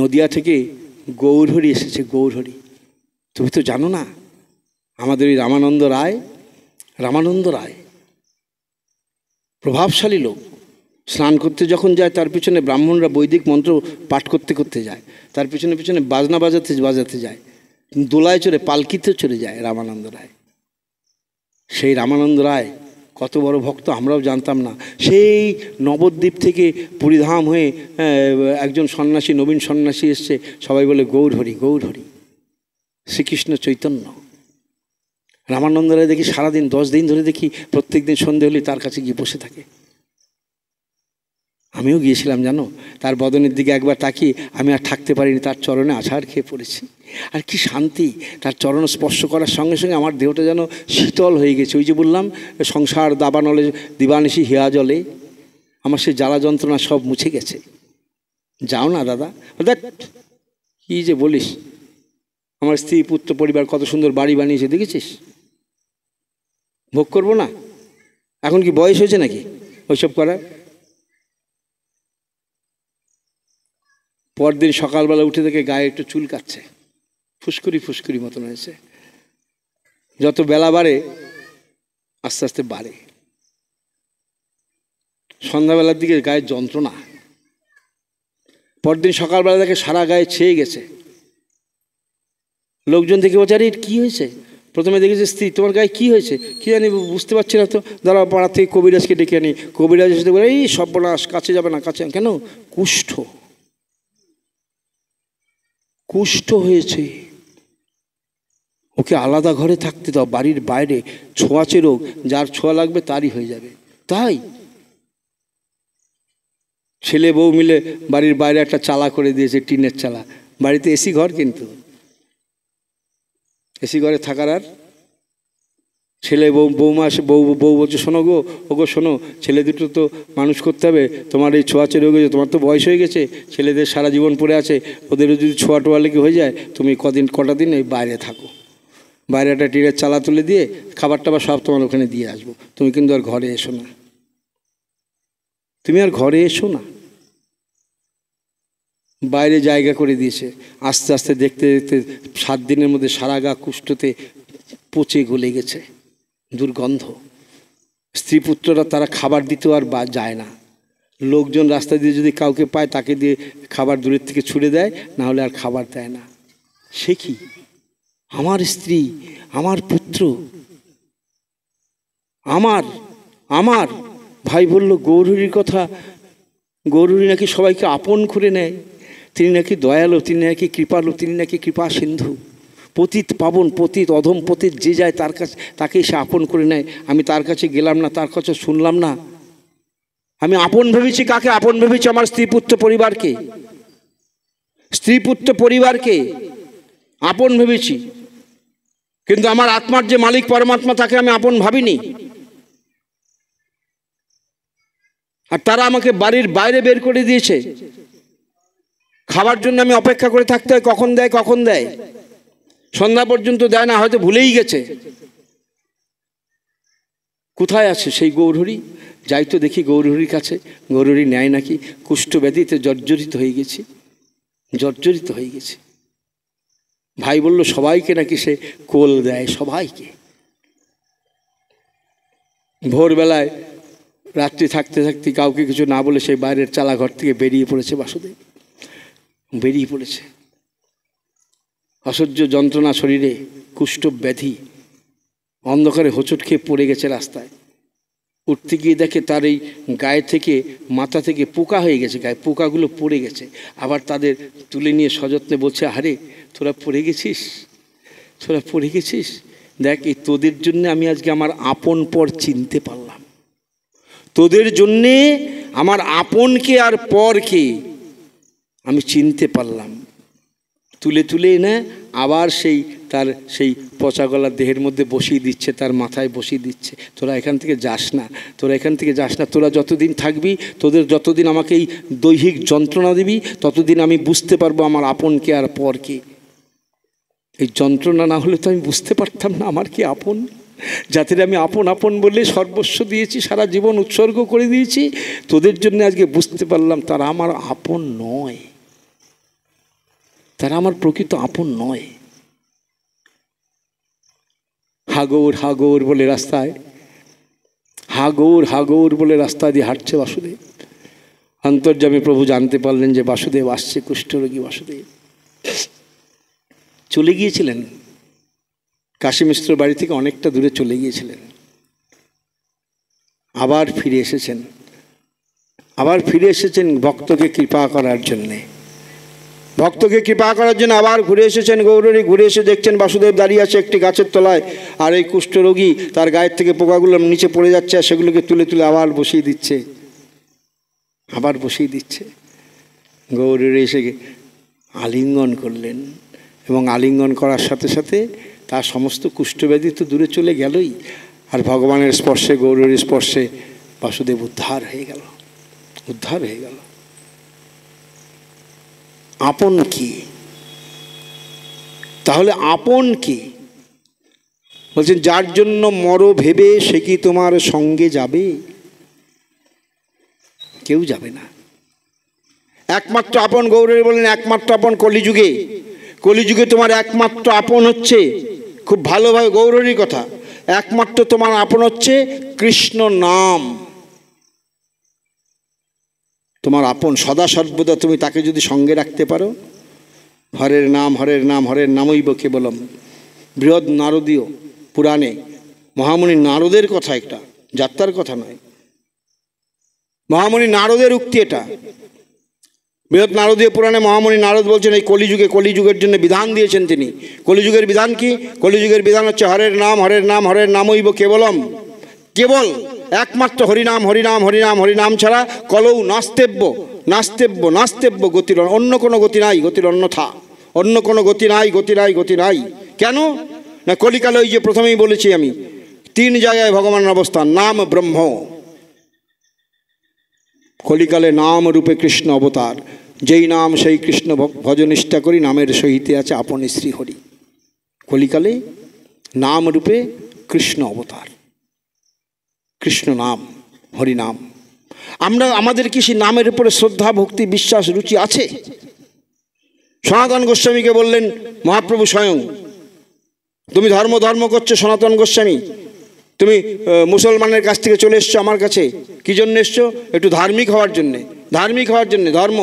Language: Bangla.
নদিয়া থেকে গৌরহরি এসেছে। গৌরহরি তুমি তো জানো না, আমাদের এই রামানন্দ রায় প্রভাবশালী লোক। স্নান করতে যখন যায় তার পিছনে ব্রাহ্মণরা বৈদিক মন্ত্র পাঠ করতে করতে যায়, তার পিছনে পিছনে বাজনা বাজাতে যায়, দোলায় চড়ে পালকিতে চড়ে যায় রামানন্দ রায়। সেই রামানন্দ রায় কত বড় ভক্ত আমরাও জানতাম না। সেই নবদ্বীপ থেকে পুরীধাম হয়ে একজন সন্ন্যাসী, নবীন সন্ন্যাসী এসছে, সবাই বলে গৌরহরি গৌরহরি, শ্রীকৃষ্ণ চৈতন্য। রামানন্দ রায় দেখি সারাদিন 10 দিন ধরে দেখি প্রত্যেক দিন সন্ধে হলে তার কাছে গিয়ে বসে থাকে। আমিও গিয়েছিলাম জানো, তার বদনের দিকে একবার তাকিয়ে আমি আর থাকতে পারিনি, তার চরণে আছাড় খেয়ে পড়েছি। আর কি শান্তি, তার চরণ স্পর্শ করার সঙ্গে সঙ্গে আমার দেহটা যেন শীতল হয়ে গেছে। ওই যে বললাম সংসার দাবানলে দিবানিশি হিয়া জলে, আমার সে জ্বালা যন্ত্রণা সব মুছে গেছে। যাও না দাদা, দেখ কী যে বলিস, আমার স্ত্রী পুত্র পরিবার কত সুন্দর বাড়ি বানিয়েছে দেখেছিস, ভোগ করবো না? এখন কি বয়স হয়েছে নাকি ওইসব করার? পরদিন সকালবেলা উঠে থেকে গায়ে একটু চুল কাচ্ছে, ফুসকুরি মতন হয়েছে। যত বেলা বাড়ে আস্তে আস্তে বাড়ে। সন্ধ্যাবেলার দিকে গায়ের যন্ত্রণা, পরদিন সকালবেলা দেখে সারা গায়ে ছেয়ে গেছে। লোকজন দেখে বলছে আরে কী হয়েছে? প্রথমে দেখেছে স্ত্রী, তোমার গায়ে কী হয়েছে? কী জানি বুঝতে পারছি না তো, দাঁড়া পাড়া থেকে কবিরাজকে ডেকে আনি। কবিরাজ এসে বলে এই সর্বনাশ, কাছে যাবে না, কাছে কেন? কুষ্ঠ হয়েছে, ওকে আলাদা ঘরে থাকতে দাও, বাড়ির বাইরে। ছোঁয়াচে রোগ, যার ছোঁয়া লাগবে তারই হয়ে যাবে। তাই ছেলে বউ মিলে বাড়ির বাইরে একটা চালা করে দিয়েছে, টিনের চালা। বাড়িতে এসি ঘর, কিন্তু এসি ঘরে থাকার আর ছেলে বৌমা আসে, বউ বলছে শোনো গো, ওগো শোনো, ছেলে দুটো তো মানুষ করতে হবে, তোমার এই ছোঁয়াচে রোগ হয়েছে, তোমার তো বয়স হয়ে গেছে, ছেলেদের সারা জীবন পড়ে আছে, ওদেরও যদি ছোঁয়া টোয়া লেগে হয়ে যায়, তুমি কটা দিন এই বাইরে থাকো, বাইরে একটা টিনের চালা তুলে দিয়ে খাবার টাবার সব তোমার ওখানে দিয়ে আসবো, তুমি কিন্তু আর ঘরে এসো না, তুমি আর ঘরে এসো না। বাইরে জায়গা করে দিয়েছে। আস্তে আস্তে দেখতে দেখতে 7 দিনের মধ্যে সারা গা কুষ্ঠতে পচে গলে গেছে, দুর্গন্ধ। স্ত্রী পুত্ররা তারা খাবার দিতেও আর যায় না। লোকজন রাস্তা দিয়ে যদি কাউকে পায় তাকে দিয়ে খাবার দূরের থেকে ছুড়ে দেয়, না হলে আর খাবার দেয় না। সে কি, আমার স্ত্রী, আমার পুত্র, আমার ভাই বলল গৌরহরির কথা। গৌরহরি নাকি সবাইকে আপন করে নেয়, তিনি নাকি দয়ালু, তিনি নাকি কৃপালু, তিনি নাকি কৃপা সিন্ধু। পতিত পাবন, পতিত অধম পতিত যে যায় তার কাছে, তাকেই সে আপন করে নেয়। আমি তার কাছে গেলাম না, তার কাছে শুনলাম না। আমি আপন ভেবেছি কাকে? আপন ভেবেছি আমার স্ত্রী পুত্র পরিবারকে, স্ত্রী পুত্র পরিবারকে আপন ভেবেছি, কিন্তু আমার আত্মার যে মালিক পরমাত্মা তাকে আমি আপন ভাবিনি। আর তারা আমাকে বাড়ির বাইরে বের করে দিয়েছে। খাবার জন্য আমি অপেক্ষা করে থাকতে হয়, কখন দেয়। সন্ধ্যা পর্যন্ত দেয় না, হয়তো ভুলেই গেছে। কোথায় আছে সেই গৌরহরি? যাই তো দেখি গৌরহরির কাছে। গৌরহরি নেয় নাকি কুষ্ঠব্যাধিতে জর্জরিত হয়ে গেছে। ভাই বলল সবাইকে নাকি সে কোল দেয়, সবাইকে। ভোরবেলায় রাত্রি থাকতে থাকতে কাউকে কিছু না বলে সেই বাইরের চালাঘর থেকে বেরিয়ে পড়েছে বাসুদেব, বেরিয়ে পড়েছে। অসহ্য যন্ত্রণা শরীরে, কুষ্ঠব্যাধি, অন্ধকারে হোঁচট খেয়ে পড়ে গেছে রাস্তায়। উঠতে গিয়ে দেখে তার এই গায়ে থেকে, মাথা থেকে পোকা হয়ে গেছে, গায়ে পোকাগুলো পড়ে গেছে। আবার তাদের তুলে নিয়ে সযত্নে বলছে আরে তোরা পড়ে গেছিস, দেখ এই তোদের জন্য আমি আজকে আমার আপন পর চিনতে পারলাম, তোদের জন্যে আমার আপনকে আর পরকে আমি চিনতে পারলাম। তুলে এনে আবার তার সেই পচা গলার দেহের মধ্যে বসিয়ে দিচ্ছে, তার মাথায় বসিয়ে দিচ্ছে। তোরা এখান থেকে যাস না, তোরা যতদিন থাকবি, তোদের যতদিন আমাকে এই দৈহিক যন্ত্রণা দিবি, ততদিন আমি বুঝতে পারবো আমার আপনকে আর পরকে। এই যন্ত্রণা না হলে তো আমি বুঝতে পারতাম না আমার কি আপন। যাদের আমি আপন বলে সর্বস্ব দিয়েছি, সারা জীবন উৎসর্গ করে দিয়েছি, তোদের জন্য আজকে বুঝতে পারলাম তারা আমার আপন নয়। তারা আমার প্রকৃত আপন নয়। হাগর হাগর বলে রাস্তায়, হাগর হাগর বলে রাস্তা দিয়ে হাঁটছে বাসুদেব। অন্তর্যামী প্রভু জানতে পারলেন যে বাসুদেব আসছে, কুষ্ঠরোগী বাসুদেব। চলে গিয়েছিলেন কাশী মিশ্র বাড়ি থেকে অনেকটা দূরে চলে গিয়েছিলেন, আবার ফিরে এসেছেন। আবার ফিরে এসেছেন ভক্তকে কৃপা করার জন্যে, ভক্তকে কৃপা করার জন্য আবার ঘুরে এসেছেন গৌরহরি। ঘুরে এসে দেখছেন বাসুদেব দাঁড়িয়ে আছে একটি গাছের তলায়, আর এই কুষ্ঠরোগী তার গায়ের থেকে পোকাগুলো নিচে পড়ে যাচ্ছে, আর সেগুলোকে তুলে তুলে আবার বসিয়ে দিচ্ছে, আবার বসিয়ে দিচ্ছে। গৌরহরি এসে আলিঙ্গন করলেন, এবং আলিঙ্গন করার সাথে সাথে তার সমস্ত কুষ্ঠব্যাধি তো দূরে চলে গেলই, আর ভগবানের স্পর্শে, গৌরহরির স্পর্শে বাসুদেব উদ্ধার হয়ে গেল, উদ্ধার হয়ে গেল। আপন কি? তাহলে আপন কি? বলছেন যার জন্য মরো ভেবে সে কি তোমার সঙ্গে যাবে? কেউ যাবে না। একমাত্র আপন, গৌরহরি বললেন একমাত্র আপন কলিযুগে, কলিযুগে তোমার একমাত্র আপন হচ্ছে, খুব ভালোভাবে গৌরহরির কথা, একমাত্র তোমার আপন হচ্ছে কৃষ্ণ নাম। তোমার আপন সদা সর্বদা তুমি তাকে যদি সঙ্গে রাখতে পারো, হরের নাম হরের নাম হরের নামইব কেবলম। বৃহৎ নারদীয় পুরাণে মহামুনি নারদের কথা, একটা যাত্রার কথা নয়, মহামুনি নারদের উক্তি এটা। বৃহৎ নারদীয় পুরাণে মহামুনি নারদ বলছেন এই কলিযুগে, কলিযুগের জন্য বিধান দিয়েছেন তিনি। কলিযুগের বিধান কি? কলিযুগের বিধান হচ্ছে হরের নাম হরের নাম হরের নামইব কেবলম। কেবল একমাত্র হরিনাম হরিনাম হরিনাম হরিনাম ছাড়া কলৌ নাস্তেব্য নাস্তেব্য নাস্তেব্য গতির, অন্য কোনো গতি নাই, গতির অন্যথা অন্য কোনো গতি নাই, গতি নাই, গতি নাই। কেন না কলিকালে ওই যে প্রথমেই বলেছি আমি, 3 জায়গায় ভগবানের অবস্থান, নাম ব্রহ্ম। কলিকালে নাম রূপে কৃষ্ণ অবতার, যেই নাম সেই কৃষ্ণ ভজনিষ্ঠা করি, নামের সহিতে আছে আপন শ্রী হরি। কলিকালে নাম রূপে কৃষ্ণ অবতার, কৃষ্ণ নাম হরিনাম। আমরা আমাদের কি সেই নামের উপরে শ্রদ্ধা ভক্তি বিশ্বাস রুচি আছে? সনাতন গোস্বামীকে বললেন মহাপ্রভু স্বয়ং, তুমি ধর্ম ধর্ম করছো সনাতন গোস্বামী, তুমি মুসলমানের কাছ থেকে চলে এসছো আমার কাছে, কি জন্য এসছো? একটু ধার্মিক হওয়ার জন্যে, ধার্মিক হওয়ার জন্যে। ধর্ম